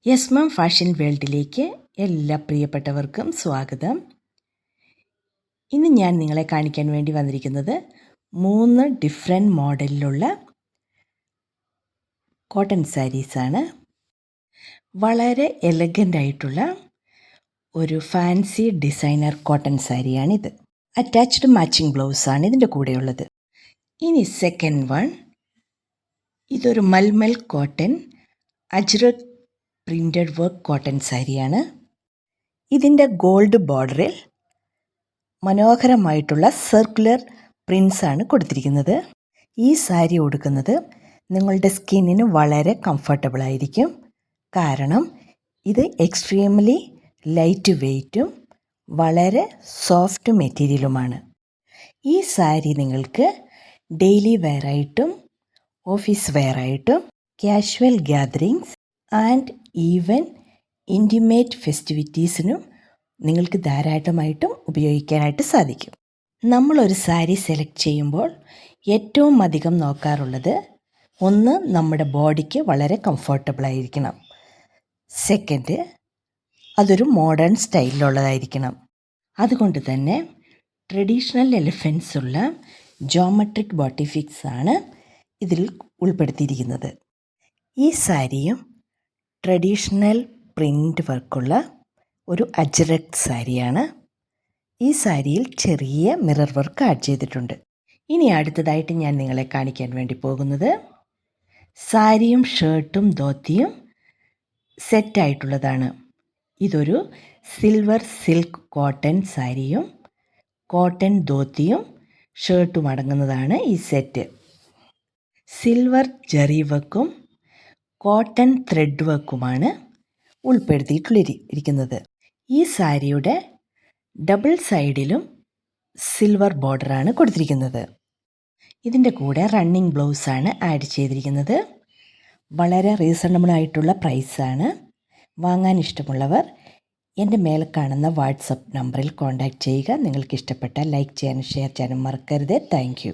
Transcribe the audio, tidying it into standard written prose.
Yes ma'am fashion വേൾഡിലേക്ക് എല്ലാ പ്രിയപ്പെട്ടവർക്കും സ്വാഗതം. ഇന്ന് ഞാൻ നിങ്ങളെ കാണിക്കാൻ വേണ്ടി വന്നിരിക്കുന്നത് 3 ഡിഫറെൻറ്റ് മോഡലിലുള്ള കോട്ടൺ സാരീസാണ്. വളരെ എലഗൻ്റ് ആയിട്ടുള്ള ഒരു ഫാൻസി ഡിസൈനർ കോട്ടൺ സാരിയാണിത്. അറ്റാച്ച്ഡ് മാച്ചിങ് ബ്ലൗസാണ് ഇതിൻ്റെ കൂടെയുള്ളത്. ഇനി സെക്കൻഡ് വൺ, ഇതൊരു mulmul cotton Ajrakh printed work cotton സാരിയാണ്. ഇതിൻ്റെ ഗോൾഡ് ബോർഡറിൽ മനോഹരമായിട്ടുള്ള സർക്കുലർ പ്രിൻസാണ് കൊടുത്തിരിക്കുന്നത്. ഈ സാരി ഉടുക്കുന്നത് നിങ്ങളുടെ സ്കിന്നിന് വളരെ കംഫർട്ടബിൾ ആയിരിക്കും. കാരണം ഇത് എക്സ്ട്രീംലി ലൈറ്റ് വെയ്റ്റും വളരെ സോഫ്റ്റ് മെറ്റീരിയലുമാണ്. ഈ സാരി നിങ്ങൾക്ക് ഡെയിലി വെയറായിട്ടും ഓഫീസ് വെയറായിട്ടും casual gatherings and even intimate ഫെസ്റ്റിവിറ്റീസിനും നിങ്ങൾക്ക് ധാരാളമായിട്ടും ഉപയോഗിക്കാനായിട്ട് സാധിക്കും. നമ്മളൊരു സാരി സെലക്ട് ചെയ്യുമ്പോൾ ഏറ്റവും അധികം നോക്കാറുള്ളത്, ഒന്ന്, നമ്മുടെ ബോഡിക്ക് വളരെ കംഫർട്ടബിൾ ആയിരിക്കണം. സെക്കൻഡ്, അതൊരു മോഡേൺ സ്റ്റൈലിലുള്ളതായിരിക്കണം. അതുകൊണ്ട് തന്നെ ട്രഡീഷണൽ എലിഫൻസ് ഉള്ള ജോമെട്രിക് ബോട്ടിഫിക്സ് ആണ് ഇതിൽ ഉൾപ്പെടുത്തിയിരിക്കുന്നത്. ഈ സാരിയും ട്രഡീഷണൽ പ്രിൻ്റ് വർക്കുള്ള ഒരു അജ്രക് സാരിയാണ്. ഈ സാരിയിൽ ചെറിയ മിറർ വർക്ക് ആഡ് ചെയ്തിട്ടുണ്ട്. ഇനി അടുത്തതായിട്ട് ഞാൻ നിങ്ങളെ കാണിക്കാൻ വേണ്ടി പോകുന്നത് സാരിയും ഷർട്ടും ധോത്തിയും സെറ്റായിട്ടുള്ളതാണ്. ഇതൊരു സിൽവർ സിൽക്ക് കോട്ടൺ സാരിയും കോട്ടൺ ധോത്തിയും ഷർട്ടും അടങ്ങുന്നതാണ് ഈ സെറ്റ്. സിൽവർ ജറി വർക്കും കോട്ടൺ ത്രെഡ് വർക്കുമാണ് ഉൾപ്പെടുത്തിയിട്ടുള്ളിരിക്കുന്നത്. ഈ സാരിയുടെ ഡബിൾ സൈഡിലും സിൽവർ ബോർഡറാണ് കൊടുത്തിരിക്കുന്നത്. ഇതിൻ്റെ കൂടെ റണ്ണിങ് ബ്ലൗസാണ് ആഡ് ചെയ്തിരിക്കുന്നത്. വളരെ റീസണബിൾ ആയിട്ടുള്ള പ്രൈസാണ്. വാങ്ങാൻ ഇഷ്ടമുള്ളവർ എൻ്റെ മേലെ കാണുന്ന വാട്സപ്പ് നമ്പറിൽ കോൺടാക്റ്റ് ചെയ്യുക. നിങ്ങൾക്ക് ഇഷ്ടപ്പെട്ടാൽ ലൈക്ക് ചെയ്യാനും ഷെയർ ചെയ്യാനും മറക്കരുത്. Thank you.